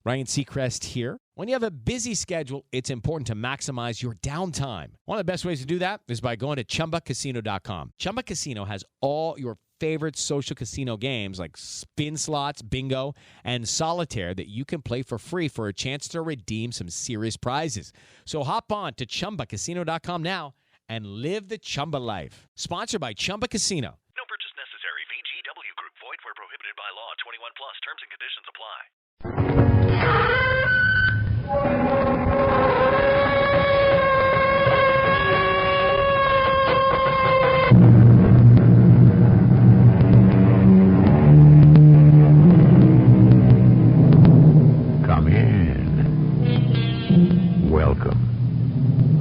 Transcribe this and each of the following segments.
Ryan Seacrest here. When you have a busy schedule, it's important to maximize your downtime. One of the best ways to do that is by going to ChumbaCasino.com. Chumba Casino has all your favorite social casino games like spin slots, bingo, and solitaire that you can play for free for a chance to redeem some serious prizes. So hop on to ChumbaCasino.com now and live the Chumba life. Sponsored by Chumba Casino. No purchase necessary. VGW Group. Void where prohibited by law. 21 plus. Terms and conditions apply. Come in. Welcome.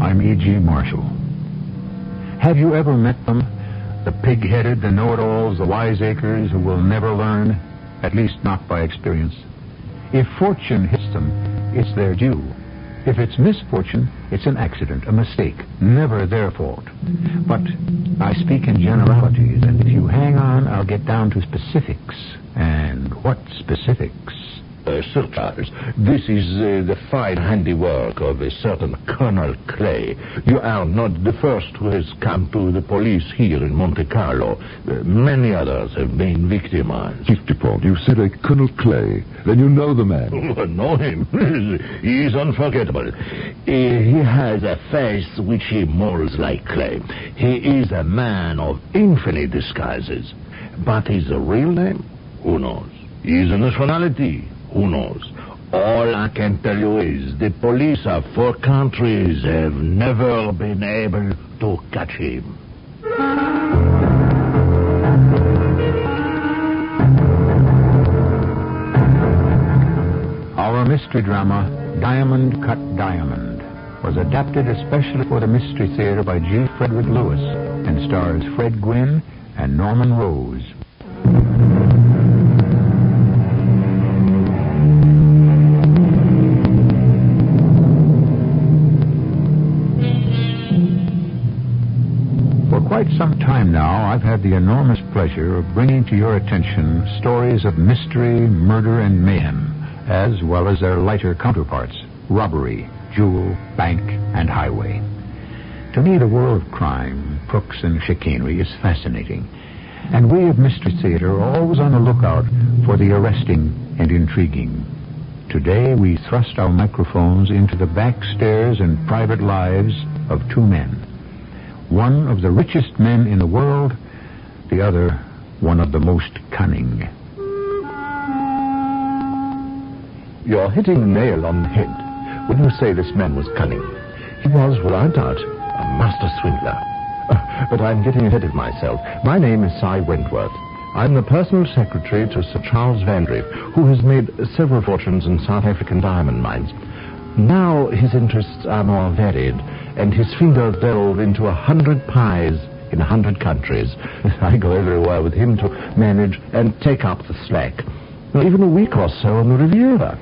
I'm E.G. Marshall. Have you ever met them? The pig-headed, the know-it-alls, the wiseacres who will never learn, at least not by experience. If fortune hits them, it's their due. If it's misfortune, it's an accident, a mistake, never their fault. But I speak in generalities, and if you hang on, I'll get down to specifics. And what specifics? Sir Charles, this is the fine handiwork of a certain Colonel Clay. You are not the first who has come to the police here in Monte Carlo. Many others have been victimized. Chief Dupont, you said a Colonel Clay. Then you know the man. Oh, know him. He is unforgettable. He has a face which he molds like clay. He is a man of infinite disguises. But his real name? Who knows? His nationality? Who knows? All I can tell you is the police of 4 countries have never been able to catch him. Our mystery drama, Diamond Cut Diamond, was adapted especially for the Mystery Theater by G. Frederick Lewis and stars Fred Gwynne and Norman Rose. For quite some time now, I've had the enormous pleasure of bringing to your attention stories of mystery, murder, and mayhem, as well as their lighter counterparts, robbery, jewel, bank, and highway. To me, the world of crime, crooks, and chicanery is fascinating, and we of Mystery Theater are always on the lookout for the arresting and intriguing. Today, we thrust our microphones into the back stairs and private lives of 2 men. One of the richest men in the world, the other one of the most cunning. You're hitting the nail on the head when you say this man was cunning. He was, without doubt, a master swindler. But I'm getting ahead of myself. My name is Cy Wentworth. I'm the personal secretary to Sir Charles Vandriff, who has made several fortunes in South African diamond mines. Now his interests are more varied, and his fingers delve into 100 pies in 100 countries. I go everywhere with him to manage and take up the slack. Even a week or so on the Riviera.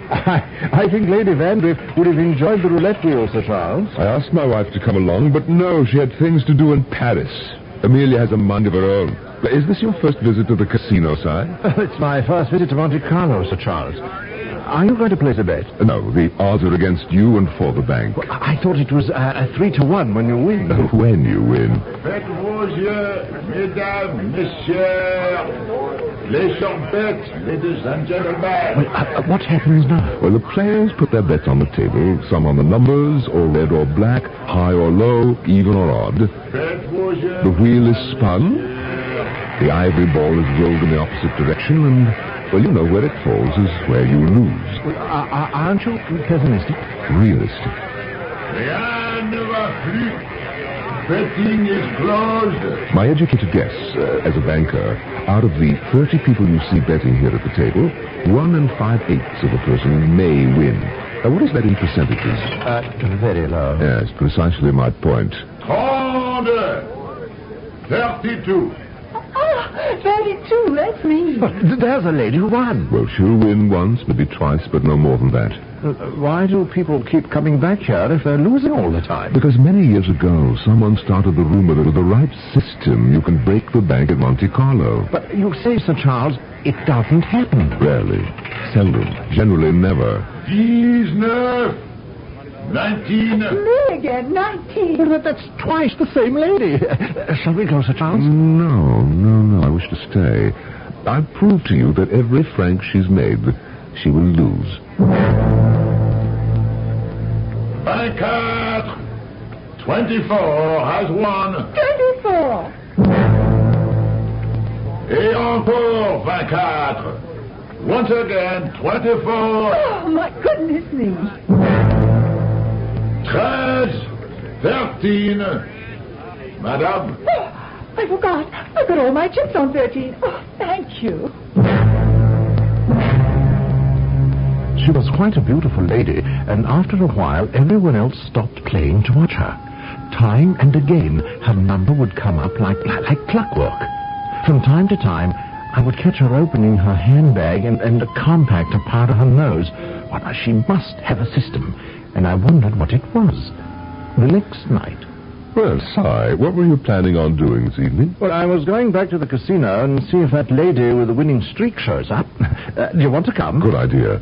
I think Lady Vandriff would have enjoyed the roulette wheel, Sir Charles. I asked my wife to come along, but no, she had things to do in Paris. Amelia has a mind of her own. Is this your first visit to the casino, Si? It's my first visit to Monte Carlo, Sir Charles. Are you going to place a bet? No, the odds are against you and for the bank. Well, I thought it was a 3-1 when you win. When you win. Faites vos jeux, mesdames, messieurs, les champettes, ladies and gentlemen. Well, what happens now? Well, the players put their bets on the table, some on the numbers, or red or black, high or low, even or odd. Faites vos jeux. The wheel is spun, the ivory ball is rolled in the opposite direction, and, well, you know, where it falls is where you lose. Well, aren't you pessimistic? Realistic. Rien ne va plus. Betting is closed. My educated guess, as a banker, out of the 30 people you see betting here at the table, 1 5/8 of a person may win. What is that in percentages? Very low. Yes, precisely my point. 32. 32, that's me. There's a lady who won. Well, she'll win once, maybe twice, but no more than that. Why do people keep coming back here if they're losing all the time? Because many years ago, someone started the rumor that with the right system, you can break the bank at Monte Carlo. But you say, Sir Charles, it doesn't happen. Rarely. Seldom. Generally never. 19. 19. Me again, 19. Well, that's twice the same lady. Shall we go, Sir Charles? No. I wish to stay. I've proved to you that every franc she's made, she will lose. 24. 24 has won. 24. Et encore 24. Once again, 24. Oh, my goodness me. 13. Madame. Oh, I forgot. I've got all my chips on 13. Oh, thank you. She was quite a beautiful lady, and after a while, everyone else stopped playing to watch her. Time and again, her number would come up like clockwork. From time to time, I would catch her opening her handbag and a compactor part of her nose. Well, she must have a system, and I wondered what it was. The next night... Well, Si, what were you planning on doing this evening? Well, I was going back to the casino and see if that lady with the winning streak shows up. Do you want to come? Good idea.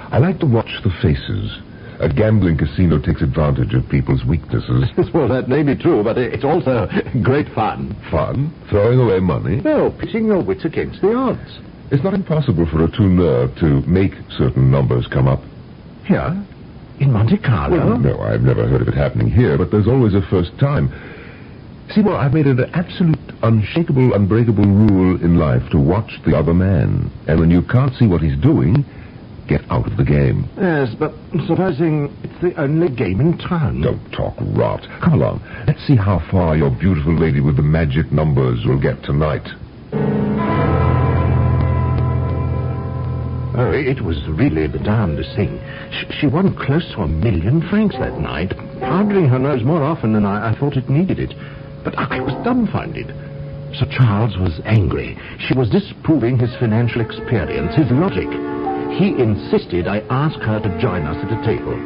I like to watch the faces. A gambling casino takes advantage of people's weaknesses. Well, that may be true, but it's also great fun. Fun? Throwing away money? No, pitching your wits against the odds. It's not impossible for a tourneur to make certain numbers come up. Here? In Monte Carlo? Well, no, I've never heard of it happening here, but there's always a first time. See, well, I've made it an absolute, unshakable, unbreakable rule in life to watch the other man. And when you can't see what he's doing, get out of the game. Yes, but supposing it's the only game in town. Don't talk rot. Come along. Let's see how far your beautiful lady with the magic numbers will get tonight. Oh, it was really the darndest thing. She won close to £1 million that night, powdering her nose more often than I thought it needed it. But I was dumbfounded. Sir Charles was angry. She was disproving his financial experience, his logic. He insisted I ask her to join us at a table.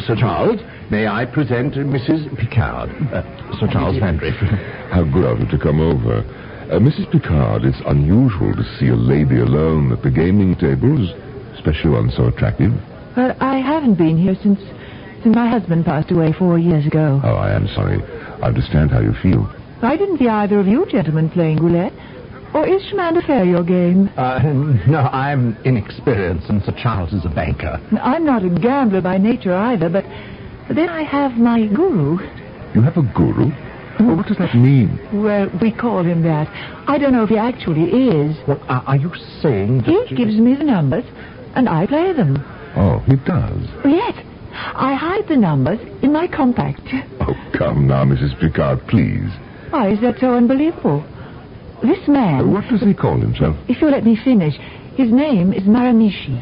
Sir Charles, may I present Mrs. Picard? Sir Charles Vandriff. How good of you to come over. Mrs. Picard, it's unusual to see a lady alone at the gaming tables, especially one so attractive. Well, I haven't been here since my husband passed away 4 years ago. Oh, I am sorry. I understand how you feel. I didn't see either of you gentlemen playing roulette. Or is chemin de fer your game? No, I'm inexperienced, and Sir Charles is a banker. I'm not a gambler by nature either, but then I have my guru. You have a guru? Well, what does that mean? Well, we call him that. I don't know if he actually is. Well, are you saying that He gives me the numbers, and I play them. Oh, he does? Yes. I hide the numbers in my compact. Oh, come now, Mrs. Picard, please. Why is that so unbelievable? This man... What does he call himself? If you'll let me finish, his name is Maramichi.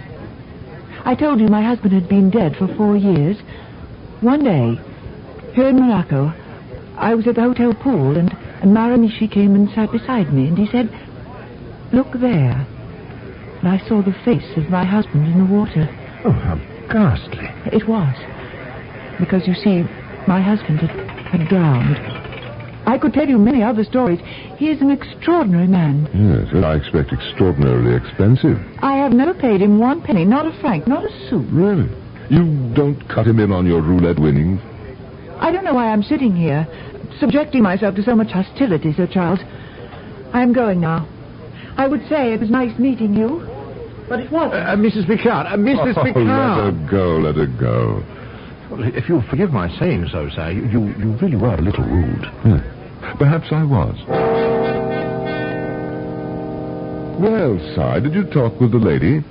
I told you my husband had been dead for 4 years. One day, here in Morocco, I was at the hotel pool, and Maramichi came and sat beside me, and he said, "Look there." And I saw the face of my husband in the water. Oh, how ghastly. It was. Because, you see, my husband had drowned. I could tell you many other stories. He is an extraordinary man. Yes, and I expect extraordinarily expensive. I have never paid him 1 penny, not a franc, not a sou. Really? You don't cut him in on your roulette winnings? I don't know why I'm sitting here, subjecting myself to so much hostility, Sir Charles. I am going now. I would say it was nice meeting you, but it wasn't. Mrs. Picard, Mrs. Picard. Let her go. Well, if you'll forgive my saying so, sir, you really were a little rude. Perhaps I was. Well, Si, did you talk with the lady?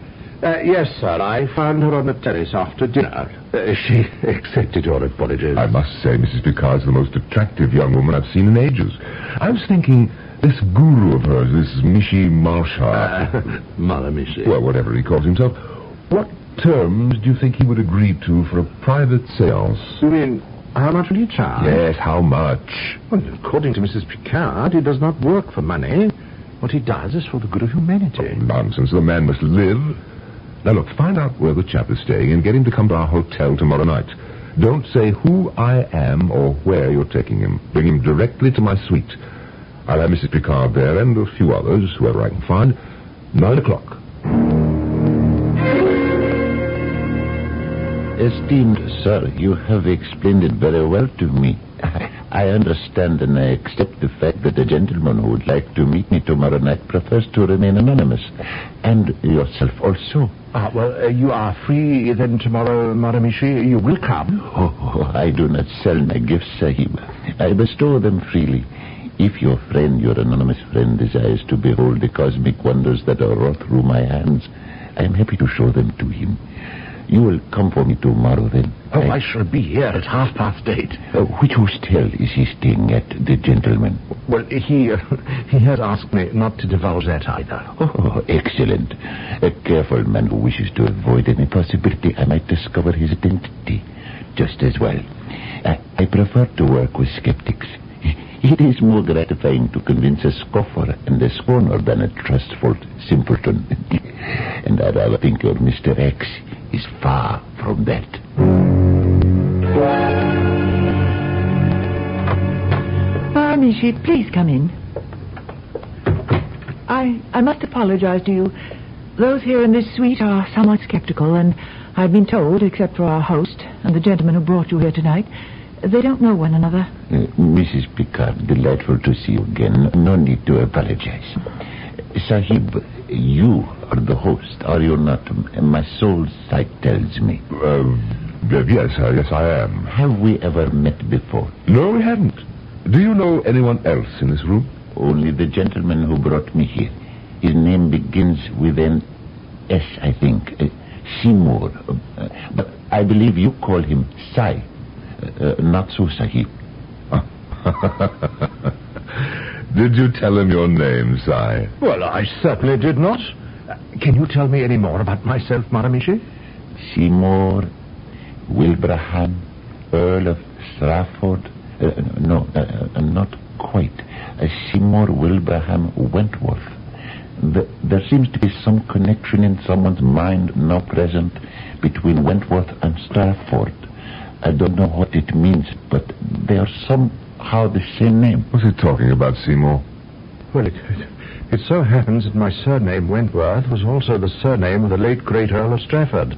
Yes, sir. I found her on the terrace after dinner. She accepted your apologies. I must say, Mrs. Picard's the most attractive young woman I've seen in ages. I was thinking, this guru of hers, this Michi Marshal... Maramichi. Well, whatever he calls himself. What terms do you think he would agree to for a private seance? You mean How much will he charge? Yes, how much? Well, according to Mrs. Picard, he does not work for money. What he does is for the good of humanity. Nonsense. The man must live. Now, look, find out where the chap is staying and get him to come to our hotel tomorrow night. Don't say who I am or where you're taking him. Bring him directly to my suite. I'll have Mrs. Picard there and a few others, whoever I can find. 9 o'clock. Esteemed sir, you have explained it very well to me. I understand and I accept the fact that the gentleman who would like to meet me tomorrow night prefers to remain anonymous. And yourself also. You are free then tomorrow, Madame Michi. You will come. Oh, I do not sell my gifts, Sahib. I bestow them freely. If your friend, your anonymous friend, desires to behold the cosmic wonders that are wrought through my hands, I am happy to show them to him. You will come for me tomorrow, then? I shall be here at 8:30. Which hostel is he staying at, the gentleman? Well, he has asked me not to divulge that either. Oh, excellent. A careful man who wishes to avoid any possibility I might discover his identity. Just as well. I prefer to work with skeptics. It is more gratifying to convince a scoffer and a scorner than a trustful simpleton. And I rather think your Mr. X is far from that. Michi, please come in. I must apologize to you. Those here in this suite are somewhat skeptical, and I've been told, except for our host and the gentleman who brought you here tonight, they don't know one another. Mrs. Picard, delightful to see you again. No need to apologize. Sahib, you are the host, are you not? My soul's sight tells me. Yes, I am. Have we ever met before? No, we haven't. Do you know anyone else in this room? Only the gentleman who brought me here. His name begins with an S, I think. Seymour. But I believe you call him Sai. Not so, Sahib. Did you tell him your name, Sai? Well, I certainly did not. Can you tell me any more about myself, Madame Michi? Seymour Wilbraham, Earl of Strafford. No, not quite. Seymour Wilbraham Wentworth. There seems to be some connection in someone's mind now present between Wentworth and Strafford. I don't know what it means, but they are somehow the same name. What's he talking about, Seymour? Well, it so happens that my surname, Wentworth, was also the surname of the late great Earl of Strafford.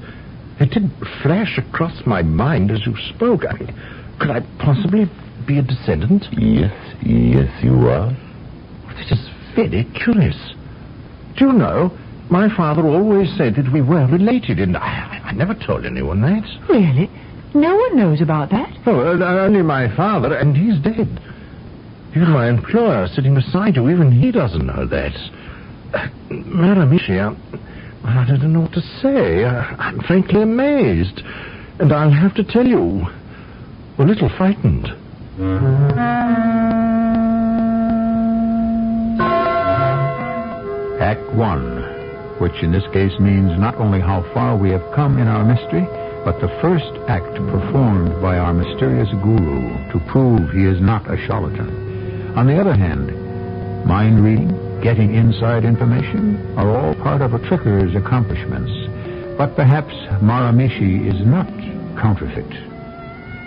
It did flash across my mind as you spoke. I mean, could I possibly be a descendant? Yes, you are. This is very curious. Do you know, my father always said that we were related, and I never told anyone that. Really? No one knows about that? Oh, only my father, and he's dead. Even my employer sitting beside you, even he doesn't know that. Madame Michi, I don't know what to say. I'm frankly amazed. And I'll have to tell you, a little frightened. Act 1, which in this case means not only how far we have come in our mystery, but the first act performed by our mysterious guru to prove he is not a charlatan. On the other hand, mind reading, getting inside information are all part of a tricker's accomplishments. But perhaps Maramishi is not counterfeit.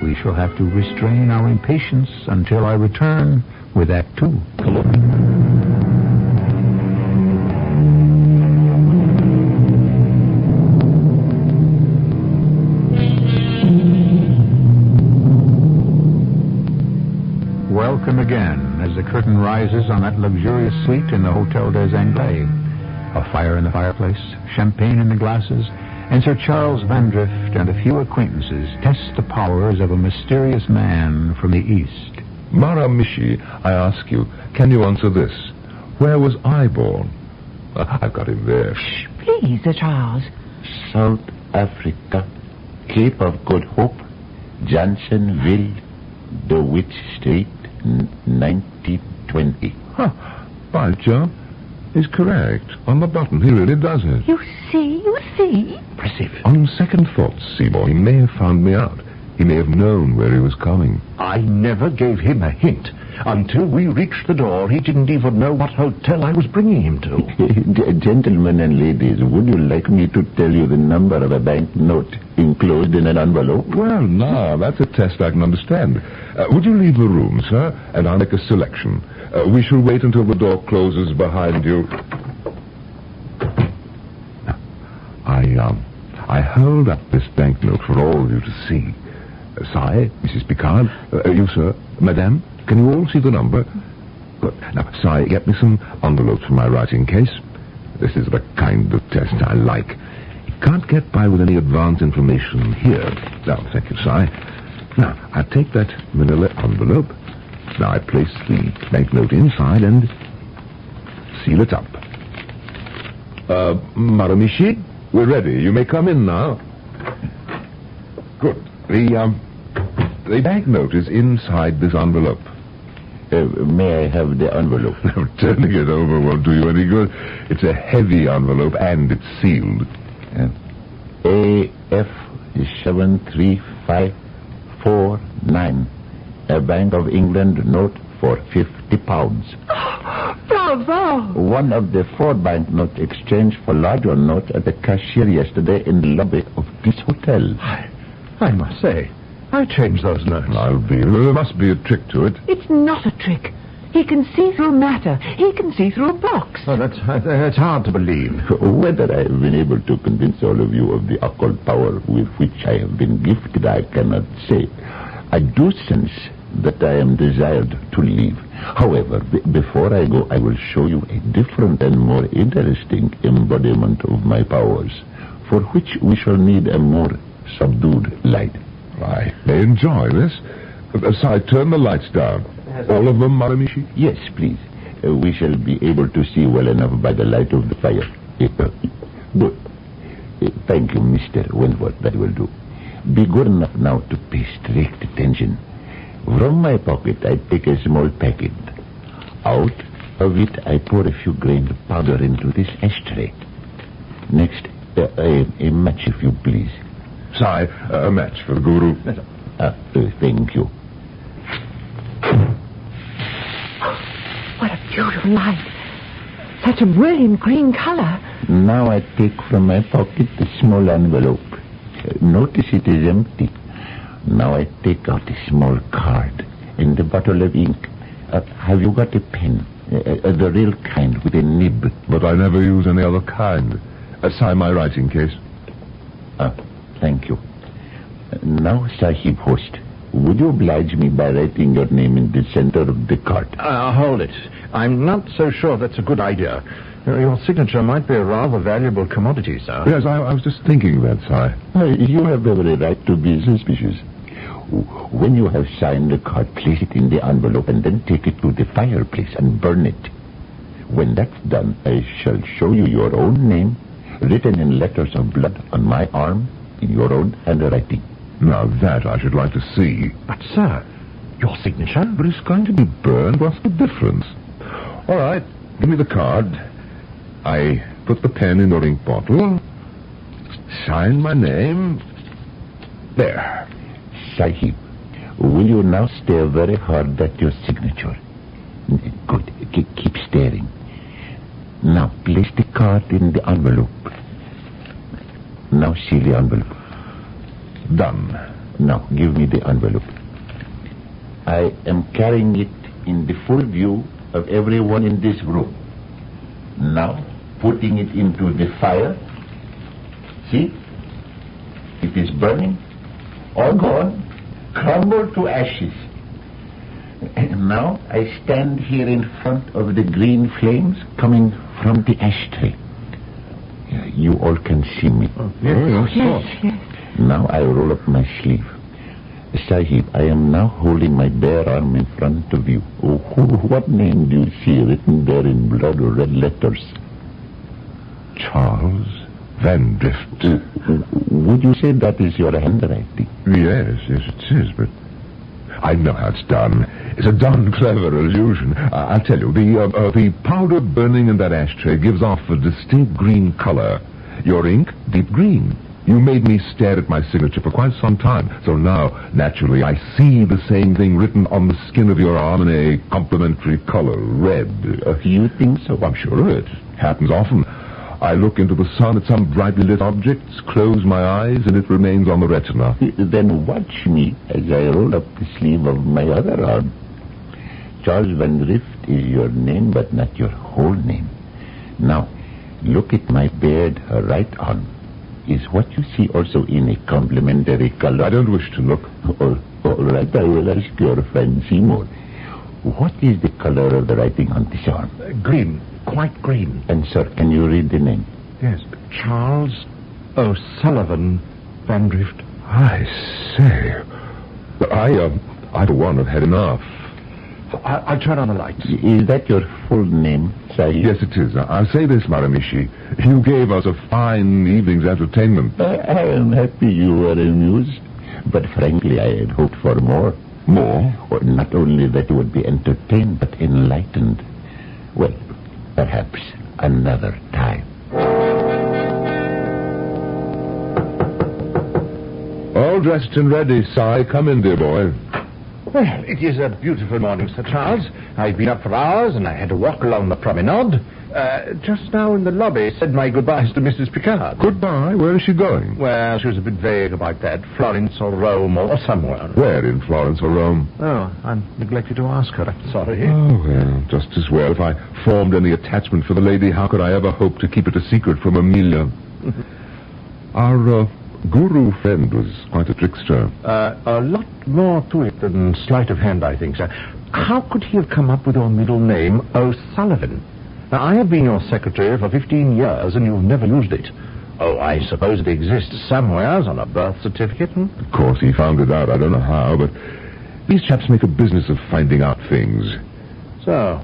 We shall have to restrain our impatience until I return with Act 2. Welcome again as the curtain rises on that luxurious suite in the Hotel des Anglais. A fire in the fireplace, champagne in the glasses, and Sir Charles Vandrift and a few acquaintances test the powers of a mysterious man from the East. Maramishi, I ask you, can you answer this? Where was I born? I've got him there. Shh, please, Sir Charles. South Africa, Cape of Good Hope, Johnsonville, DeWitt Street, 1920. By John, he's correct. On the button, he really does it. You see? Impressive. On second thoughts, Seymour, he may have found me out. He may have known where he was coming. I never gave him a hint. Until we reached the door, he didn't even know what hotel I was bringing him to. Gentlemen and ladies, would you like me to tell you the number of a banknote enclosed in an envelope? Well, no, that's a test I can understand. Would you leave the room, sir, and I'll make a selection. We shall wait until the door closes behind you. I held up this banknote for all of you to see. Sire, Mrs. Picard, you, sir, Madame, can you all see the number? Good. Now, Sire, get me some envelopes for my writing case. This is the kind of test I like. You can't get by with any advance information here. Now, thank you, Sire. Now, I take that manila envelope. Now, I place the banknote inside and seal it up. Maramichi, we're ready. You may come in now. Good. The banknote is inside this envelope. May I have the envelope? Turning it over won't do you any good. It's a heavy envelope and it's sealed. AF 73549. A Bank of England note for £50. Bravo! One of the 4 banknotes exchanged for larger notes at the cashier yesterday in the lobby of this hotel. I must say, I changed those notes. There must be a trick to it. It's not a trick. He can see through matter. He can see through a box. Oh, that's hard to believe. Whether I have been able to convince all of you of the occult power with which I have been gifted, I cannot say. I do sense that I am desired to leave. However, before I go, I will show you a different and more interesting embodiment of my powers, for which we shall need a more subdued light. I may enjoy this. Sire, turn the lights down. All of them, Maramichi? Yes, please. We shall be able to see well enough by the light of the fire. Good. Thank you, Mr. Wentworth. That will do. Be good enough now to pay strict attention. From my pocket, I take a small packet. Out of it, I pour a few grains of powder into this ashtray. Next, a match, if you please. Sire, a match for the Guru. Thank you. What a beautiful light. Such a brilliant green color. Now I take from my pocket the small envelope. Notice it is empty. Now I take out a small card and a bottle of ink. Have you got a pen? The real kind with a nib. But I never use any other kind. Sign my writing case. Thank you. Now, Sahib Host, would you oblige me by writing your name in the center of the card? Hold it. I'm not so sure that's a good idea. Your signature might be a rather valuable commodity, sir. Yes, I was just thinking that, Sire. You have every right to be suspicious. When you have signed the card, place it in the envelope and then take it to the fireplace and burn it. When that's done, I shall show you your own name, written in letters of blood on my arm, in your own handwriting. Now that I should like to see. But, sir, your signature? But it's going to be burned. What's the difference? All right, give me the card. I put the pen in your ink bottle. Sign my name. There. Sahib, will you now stare very hard at your signature? Good. Keep staring. Now, place the card in the envelope. Now, seal the envelope. Done. Now, give me the envelope. I am carrying it in the full view of everyone in this room. Now, putting it into the fire. See? It is burning. All gone. Crumbled to ashes. And now, I stand here in front of the green flames coming from the ashtray. You all can see me. Yes. Now I roll up my sleeve. Sahib, I am now holding my bare arm in front of you. What name do you see written there in blood or red letters? Charles Van Drift. Would you say that is your handwriting? Yes, it is, but I know how it's done. It's a darn clever illusion. I'll tell you, the powder burning in that ashtray gives off a distinct green color. Your ink, deep green. You made me stare at my signature for quite some time. So now, naturally, I see the same thing written on the skin of your arm in a complementary color, red. You think so? I'm sure it happens often. I look into the sun at some brightly lit objects, close my eyes, and it remains on the retina. Then watch me as I roll up the sleeve of my other arm. Charles Van Rift is your name, but not your whole name. Now, look at my beard right on. Is what you see also in a complementary color? I don't wish to look. All right, I will ask your friend Seymour. What is the color of the writing on this arm? Green. Quite green. And, sir, can you read the name? Yes. Charles O'Sullivan Van Drift. I say. I for one, have had enough. I'll turn on the lights. Is that your full name, Sahib? Yes, it is. I'll say this, Maramishi. You gave us a fine evening's entertainment. I am happy you were amused. But frankly, I had hoped for more. More? Or not only that you would be entertained, but enlightened. Well, perhaps another time. All dressed and ready, Si. Come in, dear boy. Well, it is a beautiful morning, Sir Charles. I've been up for hours, and I had to walk along the promenade. Just now in the lobby, said my goodbyes to Mrs. Picard. Goodbye. Where is she going? Well, she was a bit vague about that. Florence or Rome or somewhere. Where in Florence or Rome? Oh, I neglected to ask her. I'm sorry. Oh, well, just as well. If I formed any attachment for the lady, how could I ever hope to keep it a secret from Amelia? Our guru friend was quite a trickster. A lot more to it than sleight of hand, I think, sir. How could he have come up with your middle name, O'Sullivan? Now, I have been your secretary for 15 years, and you've never used it. Oh, I suppose it exists somewhere on a birth certificate, Of course, he found it out. I don't know how, but these chaps make a business of finding out things. So,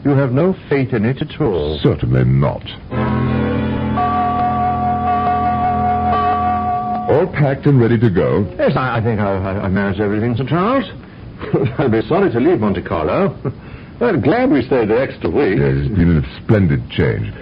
you have no faith in it at all? Certainly not. All packed and ready to go. Yes, I think I managed everything, Sir Charles. I'll be sorry to leave Monte Carlo. Well, glad we stayed the extra week. Yes, it's been a splendid change.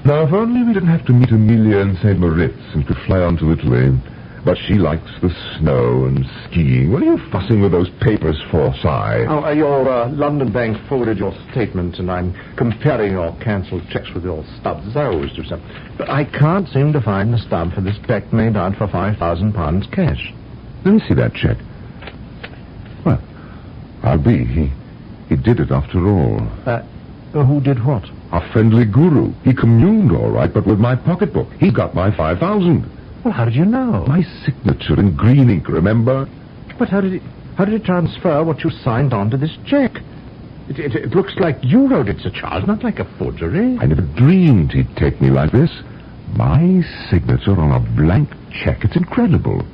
Now, if only we didn't have to meet Amelia in St. Moritz and could fly on to Italy. But she likes the snow and skiing. What are you fussing with those papers for, Si? Oh, your London bank forwarded your statement, and I'm comparing your cancelled checks with your stubs, as I always do, sir. But I can't seem to find the stub for this check made out for £5,000 cash. Let me see that check. Well, I'll be. He did it after all. Who did what? Our friendly guru. He communed all right, but with my pocketbook. He got my 5,000. Well, how did you know? My signature in green ink, remember? But how did he transfer what you signed onto this check? It looks like you wrote it, Sir Charles, not like a forgery. I never dreamed he'd take me like this. My signature on a blank check. It's incredible.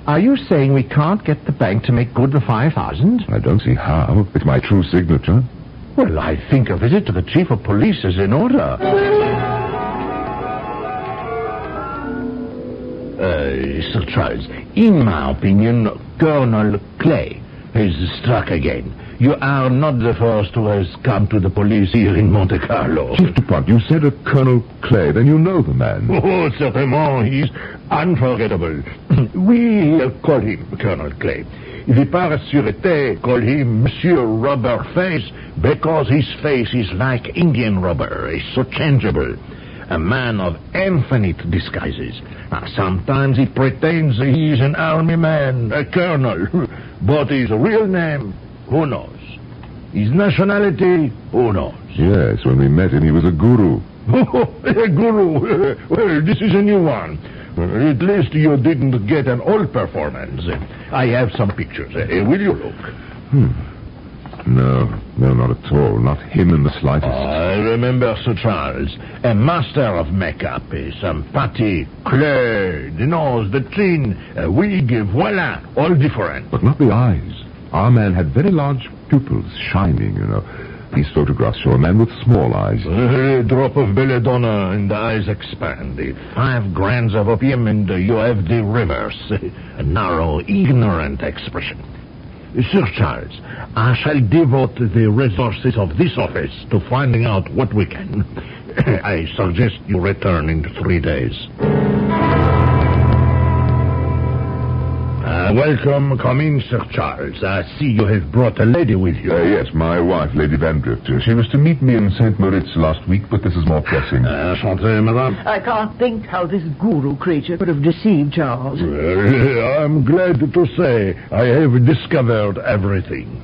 Are you saying we can't get the bank to make good the 5,000? I don't see how. It's my true signature. Well, I think a visit to the chief of police is in order. Sir Charles, in my opinion, Colonel Clay has struck again. You are not the first who has come to the police here in Monte Carlo. Chief Dupont, you said a Colonel Clay, then you know the man. Oh, certainly, he's unforgettable. We call him Colonel Clay. The Paris Sûreté call him Monsieur Rubber Face because his face is like Indian rubber. It's so changeable. A man of infinite disguises. Now, sometimes he pretends he's an army man, a colonel. But his real name, who knows? His nationality, who knows? Yes, when we met him, he was a guru. Oh, a guru. Well, this is a new one. At least you didn't get an old performance. I have some pictures. Will you look? No, not at all. Not him in the slightest. I remember Sir Charles, a master of makeup, some patty, clay, the nose, the chin, a wig, voila, all different. But not the eyes. Our man had very large pupils, shining, you know. These photographs show a man with small eyes. A drop of belladonna and the eyes expand. 5 grams of opium and you have the reverse. A narrow, ignorant expression. Sir Charles, I shall devote the resources of this office to finding out what we can. I suggest you return in 3 days. Welcome. Come in, Sir Charles. I see you have brought a lady with you. Yes, my wife, Lady Vandrift. She was to meet me in St. Moritz last week, but this is more pressing. Santé, madame. I can't think how this guru creature could have deceived Charles. Well, I'm glad to say I have discovered everything.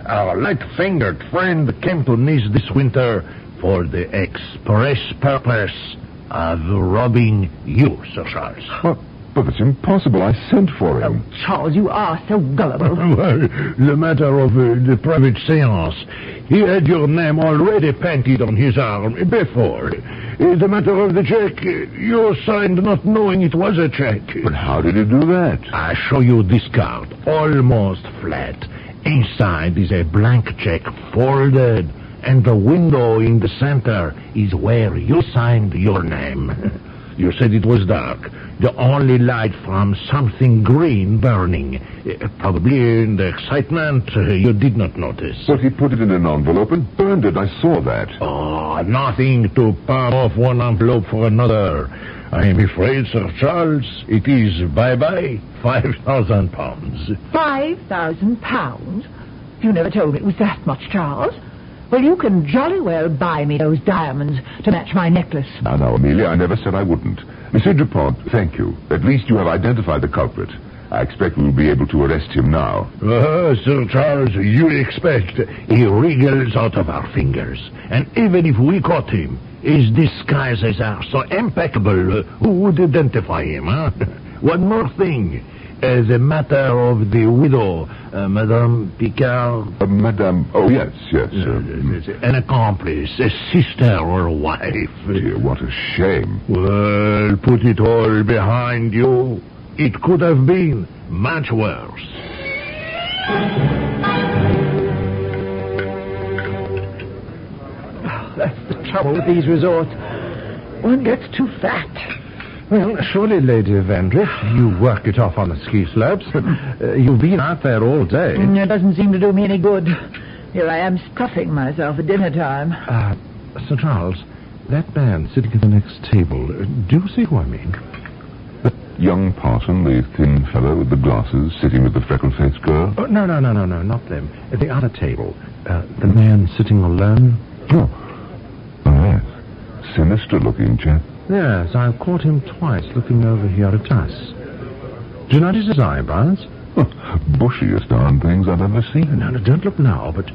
Our light-fingered friend came to Nice this winter for the express purpose of robbing you, Sir Charles. But it's impossible. I sent for him. Oh, Charles, you are so gullible. Well, the matter of the private seance, he had your name already painted on his arm before. The matter of the check, you signed not knowing it was a check. But how did he do that? I show you this card, almost flat. Inside is a blank check folded, and the window in the center is where you signed your name. You said it was dark. The only light from something green burning. Probably in the excitement, you did not notice. But he put it in an envelope and burned it. I saw that. Oh, nothing to palm off one envelope for another. I am afraid, Sir Charles, it is bye-bye, £5,000. £5,000? You never told me it was that much, Charles. Well, you can jolly well buy me those diamonds to match my necklace. Now, Amelia, I never said I wouldn't. Monsieur Dupont, thank you. At least you have identified the culprit. I expect we will be able to arrest him now. Sir Charles, you expect he wriggles out of our fingers. And even if we caught him, his disguises are so impeccable, who would identify him, huh? One more thing. The matter of the widow, Madame Picard. Madame... Oh, yes. An accomplice, a sister or a wife. Dear, what a shame. Well, put it all behind you. It could have been much worse. Oh, that's the trouble with these resorts. One gets too fat. Well, surely, Lady Vandrift, you work it off on the ski slopes. You've been out there all day. It doesn't seem to do me any good. Here I am stuffing myself at dinner time. Sir Charles, that man sitting at the next table, do you see who I mean? The young parson, the thin fellow with the glasses, sitting with the freckle-faced girl? Oh, no, not them. At the other table. The man sitting alone. Oh, yes. Sinister-looking chap. Yes, I've caught him twice looking over here at us. Do you notice his eyebrows? Bushiest darn things I've ever seen. No, don't look now, but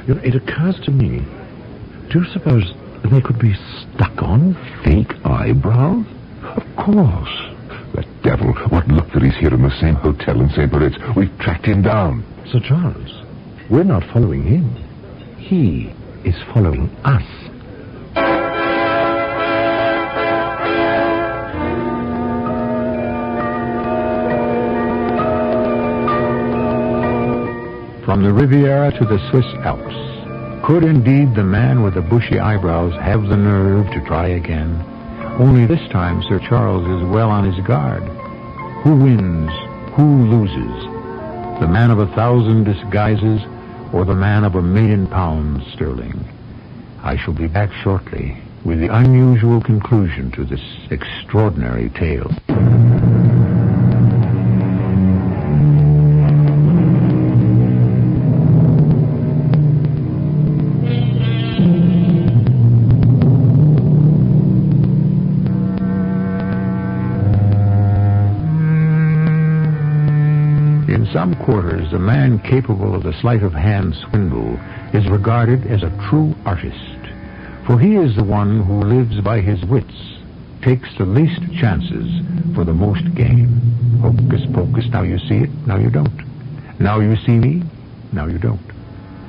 it occurs to me, do you suppose they could be stuck on? Fake eyebrows? Of course. The devil. What luck that he's here in the same hotel in St. Moritz. We've tracked him down. Sir Charles, we're not following him. He is following us. From the Riviera to the Swiss Alps, could indeed the man with the bushy eyebrows have the nerve to try again? Only this time Sir Charles is well on his guard. Who wins? Who loses? The man of 1,000 disguises or the man of £1,000,000 sterling? I shall be back shortly with the unusual conclusion to this extraordinary tale. In some quarters, a man capable of the sleight-of-hand swindle is regarded as a true artist, for he is the one who lives by his wits, takes the least chances for the most gain. Hocus pocus, now you see it, now you don't. Now you see me, now you don't.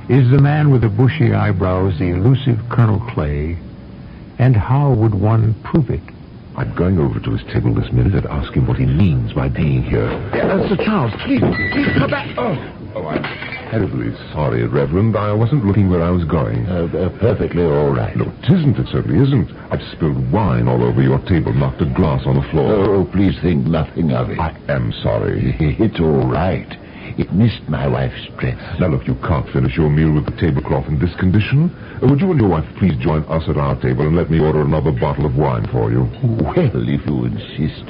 Is the man with the bushy eyebrows the elusive Colonel Clay? And how would one prove it? I'm going over to his table this minute and ask him what he means by being here. Sir Charles, please come back. Oh, I'm terribly sorry, Reverend. I wasn't looking where I was going. Perfectly all right. No, it isn't. It certainly isn't. I've spilled wine all over your table, knocked a glass on the floor. Oh, please think nothing of it. I am sorry. It's all right. It missed my wife's dress. Now, look, you can't finish your meal with the tablecloth in this condition. Would you and your wife please join us at our table and let me order another bottle of wine for you? Well, if you insist.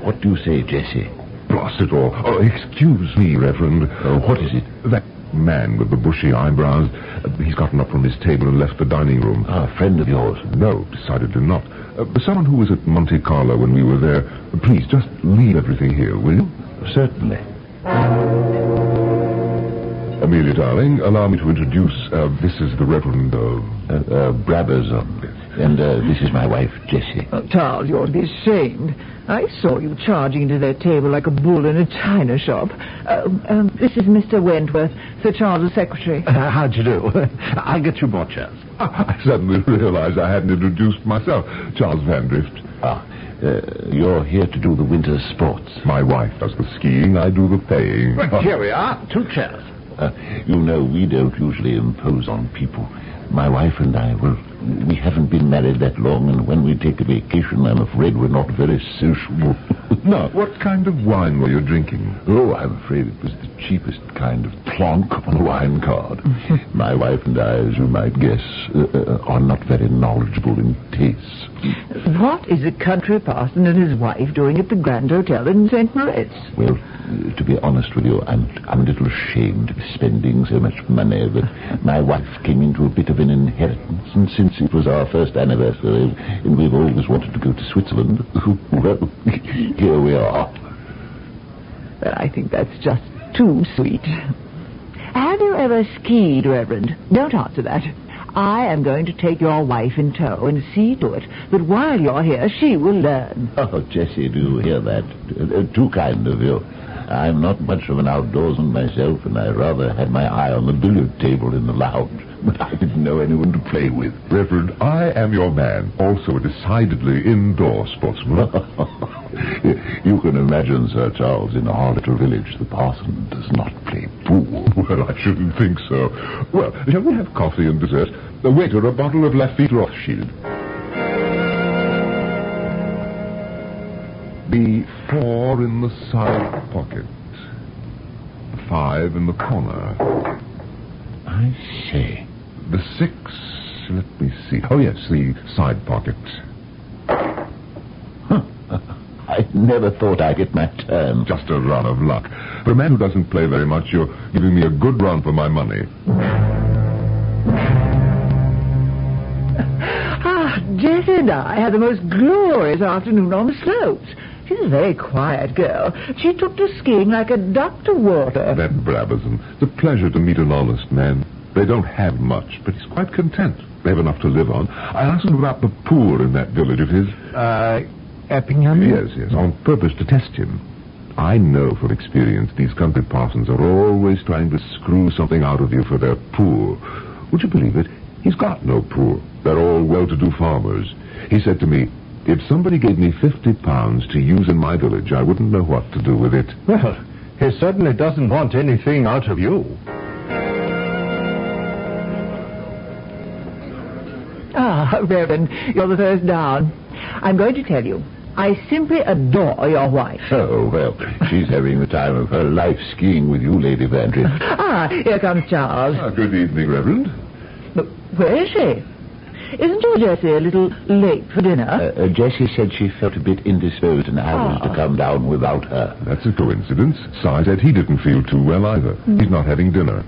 What do you say, Jessie? blast it all. Oh, excuse me, Reverend. What is it? That man with the bushy eyebrows, he's gotten up from his table and left the dining room. A friend of yours? No, decidedly not. Someone who was at Monte Carlo when we were there. Please, just leave everything here, will you? Certainly. Amelia, darling, allow me to introduce, this is the Reverend, Brabazon. And this is my wife, Jessie. Oh, Charles, you ought to be ashamed. I saw you charging into their table like a bull in a china shop. This is Mr. Wentworth, Sir Charles' secretary. How'd you do? I'll get you more chairs. I suddenly realized I hadn't introduced myself. Charles Vandrift. You're here to do the winter sports. My wife does the skiing, I do the paying. Well, here we are, 2 chairs. You know, we don't usually impose on people. My wife and I, well, we haven't been married that long, and when we take a vacation, I'm afraid we're not very sociable. Now, what kind of wine were you drinking? Oh, I'm afraid it was the cheapest kind of plonk on a wine card. My wife and I, as you might guess, are not very knowledgeable in tastes. What is a country parson and his wife doing at the Grand Hotel in St. Moritz? Well, to be honest with you, I'm a little ashamed to be spending so much money, but my wife came into a bit of an inheritance, and since it was our first anniversary, and we've always wanted to go to Switzerland, well, here we are. Well, I think that's just too sweet. Have you ever skied, Reverend? Don't answer that. I am going to take your wife in tow and see to it that while you're here, she will learn. Oh, Jessie, do you hear that? Too kind of you. I'm not much of an outdoorsman myself, and I rather had my eye on the billiard table in the lounge. But I didn't know anyone to play with. Reverend, I am your man, also a decidedly indoor sportsman. You can imagine, Sir Charles, in our little village, the parson does not play pool. Well, I shouldn't think so. Well, shall we have coffee and dessert? Waiter, a bottle of Lafitte Rothschild. The 4 in the side pocket. 5 in the corner. I see. The 6, let me see. Oh, yes, the side pocket. Huh. I never thought I'd get my turn. Just a run of luck. For a man who doesn't play very much, you're giving me a good run for my money. Jessie and I had the most glorious afternoon on the slopes. She's a very quiet girl. She took to skiing like a duck to water. That Brabazon. It's a pleasure to meet an honest man. They don't have much, but he's quite content. They have enough to live on. I asked him about the poor in that village of his. Eppingham? Yes, on purpose to test him. I know from experience these country parsons are always trying to screw something out of you for their poor. Would you believe it? He's got no poor. They're all well-to-do farmers. He said to me, if somebody gave me £50 to use in my village, I wouldn't know what to do with it. Well, he certainly doesn't want anything out of you. Reverend, you're the first down. I'm going to tell you, I simply adore your wife. Oh, well, she's having the time of her life skiing with you, Lady Vandrift. Here comes Charles. Good evening, Reverend. But where is she? Isn't your Jessie a little late for dinner? Jessie said she felt a bit indisposed and I was to come down without her. That's a coincidence. Si said he didn't feel too well either. He's not having dinner.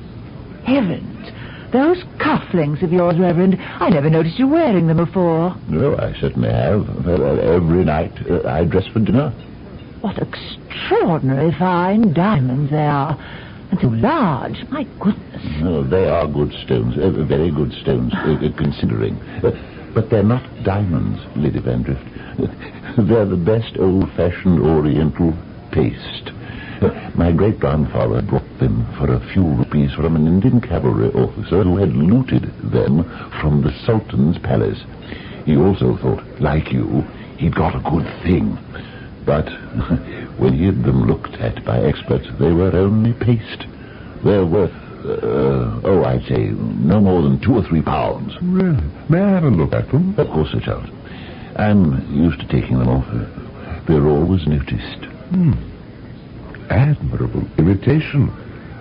Heavens. Those cufflinks of yours, Reverend, I never noticed you wearing them before. No, I certainly have. Every night I dress for dinner. What extraordinary fine diamonds they are. And so large, my goodness. No, they are good stones, very good stones, considering. But they're not diamonds, Lady Vandrift. They're the best old-fashioned Oriental paste. My great-grandfather brought them for a few rupees from an Indian cavalry officer who had looted them from the Sultan's palace. He also thought, like you, he'd got a good thing. But when he had them looked at by experts, they were only paste. They're worth, I'd say no more than 2 or 3 pounds. Really? May I have a look at them? Of course, Sir Charles. I'm used to taking them off. They're always noticed. Admirable imitation.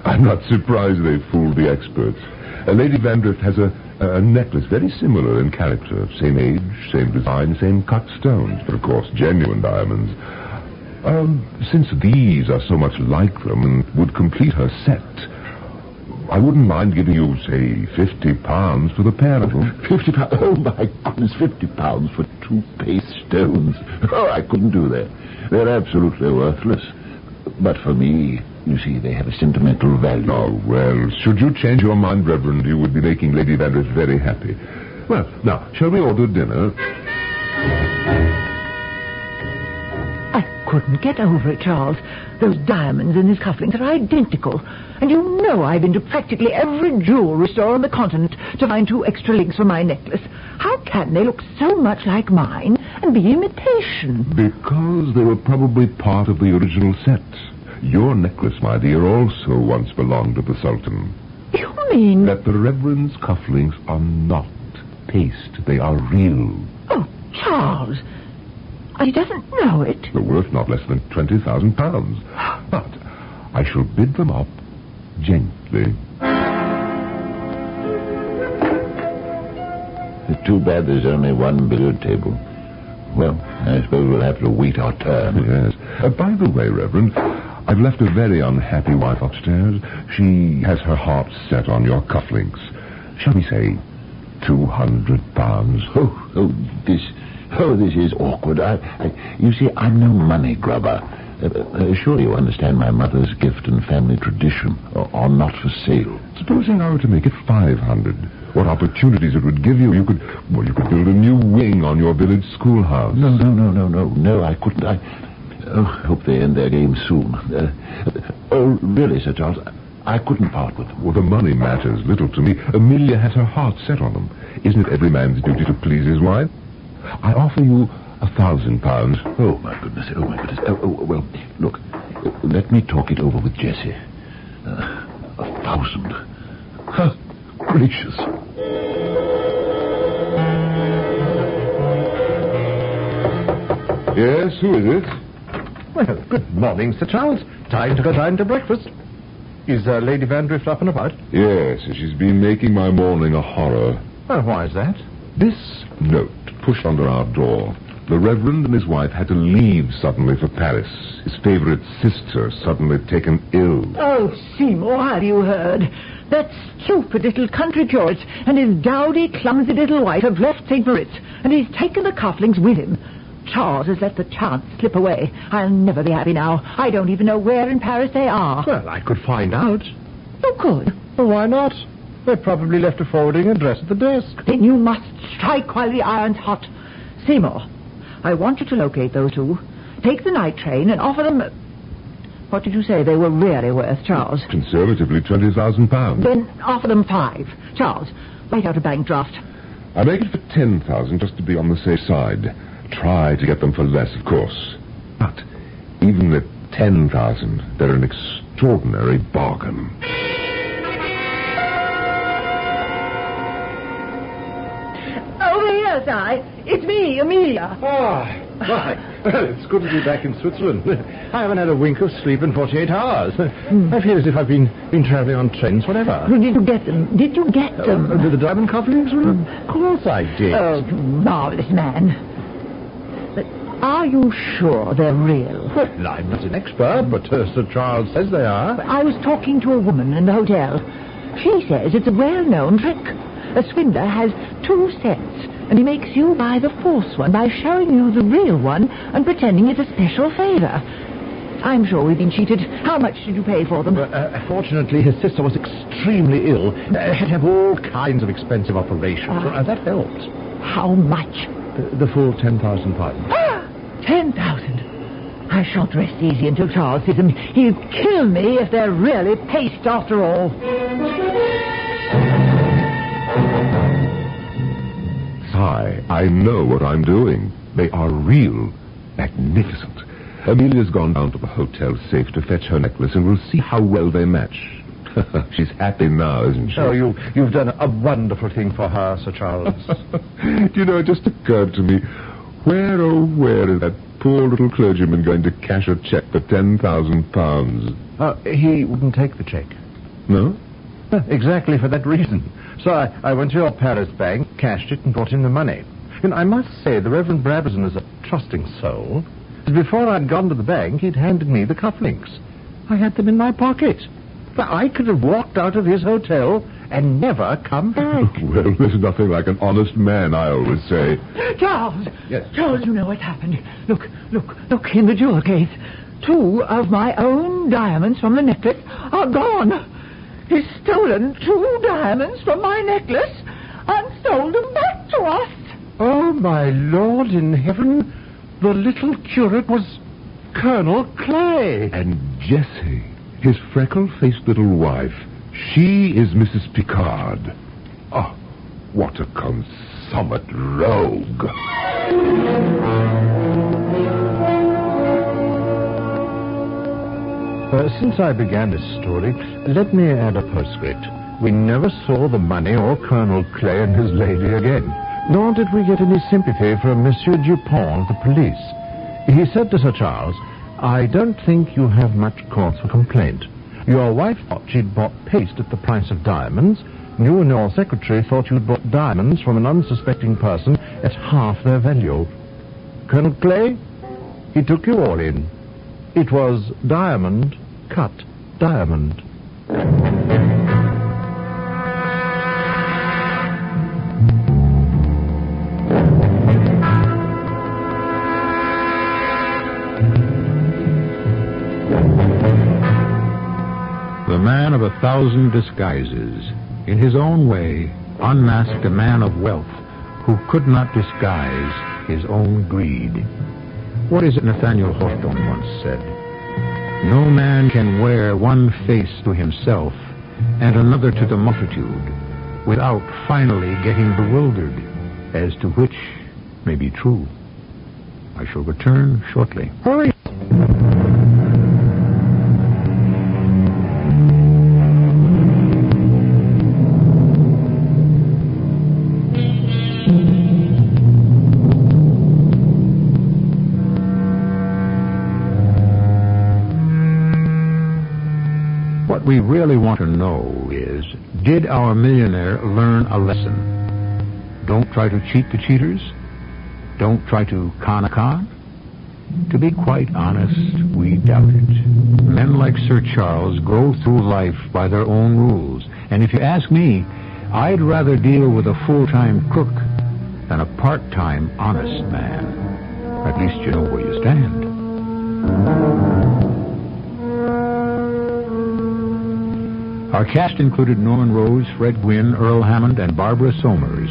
I'm not surprised they fooled the experts. Lady Vandrift has a necklace very similar in character. Same age, same design, same cut stones. But, of course, genuine diamonds. Since these are so much like them and would complete her set, I wouldn't mind giving you, say, £50 for the pair of them. £50? Oh, my goodness, £50 for 2 paste stones. Oh, I couldn't do that. They're absolutely worthless. But for me, you see, they have a sentimental value. Oh, well, should you change your mind, Reverend, you would be making Lady Vandreth very happy. Well, now, shall we order dinner? I couldn't get over it, Charles. Those diamonds in his cufflinks are identical. And you know I've been to practically every jewelry store on the continent to find 2 extra links for my necklace. How can they look so much like mine and be imitation? Because they were probably part of the original set. Your necklace, my dear, also once belonged to the Sultan. You mean... That the Reverend's cufflinks are not paste. They are real. Oh, Charles... He doesn't know it. They're worth not less than £20,000. But I shall bid them up gently. It's too bad there's only one billiard table. Well, I suppose we'll have to wait our turn. Yes. By the way, Reverend, I've left a very unhappy wife upstairs. She has her heart set on your cufflinks. Shall we say £200? This is awkward. You see, I'm no money grubber. Surely you understand my mother's gift and family tradition are not for sale. Supposing I were to make it 500, what opportunities it would give you. You could build a new wing on your village schoolhouse. No, I couldn't. I hope they end their game soon. Really, Sir Charles, I couldn't part with them. Well, the money matters little to me. Amelia has her heart set on them. Isn't it every man's duty to please his wife? I offer you £1,000. Oh, my goodness. Well, look, let me talk it over with Jessie. 1,000. Huh, gracious. Yes, who is it? Well, good morning, Sir Charles. Time to breakfast. Is Lady Vandreth up and about? Yes, she's been making my morning a horror. Well, why is that? This note pushed under our door. The Reverend and his wife had to leave suddenly for Paris. His favorite sister suddenly taken ill. Oh, Seymour, have you heard? That stupid little country curate and his dowdy, clumsy little wife have left St. Moritz, and he's taken the cufflinks with him. Charles has let the chance slip away. I'll never be happy now. I don't even know where in Paris they are. Well, I could find out. You could? Well, why not? They probably left a forwarding address at the desk. Then you must strike while the iron's hot. Seymour, I want you to locate those 2. Take the night train and offer them... What did you say they were really worth, Charles? Conservatively, £20,000. Then offer them 5. Charles, write out a bank draft. I make it for 10,000 just to be on the safe side. Try to get them for less, of course. But even at 10,000, they're an extraordinary bargain. Over here, Si. It's me, Amelia. Why? Well, it's good to be back in Switzerland. I haven't had a wink of sleep in 48 hours. I feel as if I've been travelling on trains forever. Did you get them? Did you get them? Did the diamond cufflinks? Well, of course I did. Oh, marvellous man. But are you sure they're real? Well, I'm not an expert, but Sir Charles says they are. I was talking to a woman in the hotel. She says it's a well-known trick. A swindler has 2 sets, and he makes you buy the false one by showing you the real one and pretending it's a special favor. I'm sure we've been cheated. How much did you pay for them? Fortunately, his sister was extremely ill. Had to have all kinds of expensive operations. That helped. How much? The full £10,000. 10,000. I shan't rest easy until Charles sees them. He'll kill me if they're really paste after all. I know what I'm doing. They are real. Magnificent. Amelia's gone down to the hotel safe to fetch her necklace, and we'll see how well they match. She's happy now, isn't she? Oh, you've done a wonderful thing for her, Sir Charles. Do you know, it just occurred to me, where is that poor little clergyman going to cash a cheque for £10,000? He wouldn't take the cheque. No? Exactly for that reason. So I went to your Paris bank, cashed it, and brought in the money. And I must say, the Reverend Brabazon is a trusting soul. Before I'd gone to the bank, he'd handed me the cufflinks. I had them in my pocket. But I could have walked out of his hotel and never come back. Well, there's nothing like an honest man, I always say. Charles! Yes? Charles, you know what's happened. Look in the jewel case. 2 of my own diamonds from the necklace are gone. He's stolen 2 diamonds from my necklace and sold them back to us. Oh, my Lord in heaven, the little curate was Colonel Clay. And Jessie, his freckle-faced little wife, she is Mrs. Picard. Oh, what a consummate rogue. Since I began this story, let me add a postscript. We never saw the money or Colonel Clay and his lady again, nor did we get any sympathy from Monsieur Dupont of the police. He said to Sir Charles, "I don't think you have much cause for complaint. Your wife thought she'd bought paste at the price of diamonds. You and your secretary thought you'd bought diamonds from an unsuspecting person at half their value. Colonel Clay, he took you all in. It was diamond cut diamond." The man of 1,000 disguises, in his own way, unmasked a man of wealth who could not disguise his own greed. What is it Nathaniel Hawthorne once said? No man can wear one face to himself and another to the multitude without finally getting bewildered as to which may be true. I shall return shortly. Hurry! What we really want to know is, did our millionaire learn a lesson? Don't try to cheat the cheaters. Don't try to con a con. To be quite honest, we doubt it. Men like Sir Charles go through life by their own rules. And if you ask me, I'd rather deal with a full-time crook than a part-time honest man. At least you know where you stand. Our cast included Norman Rose, Fred Gwynne, Earl Hammond, and Barbara Somers.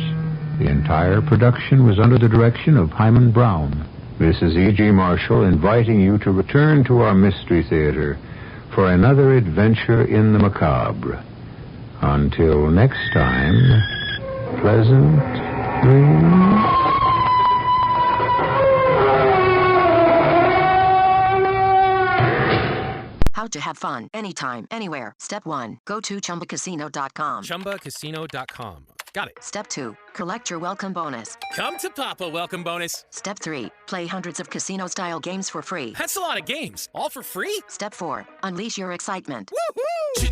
The entire production was under the direction of Hyman Brown. This is E.G. Marshall inviting you to return to our Mystery Theater for another adventure in the macabre. Until next time, pleasant dreams. How to have fun anytime, anywhere. Step 1. Go to ChumbaCasino.com. ChumbaCasino.com. Got it. Step 2. Collect your welcome bonus. Come to Papa welcome bonus. Step 3. Play hundreds of casino-style games for free. That's a lot of games. All for free? Step 4. Unleash your excitement. Woohoo!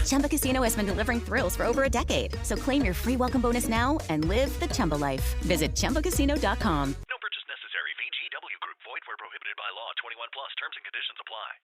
Chumba Casino has been delivering thrills for over a decade. So claim your free welcome bonus now and live the Chumba life. Visit ChumbaCasino.com.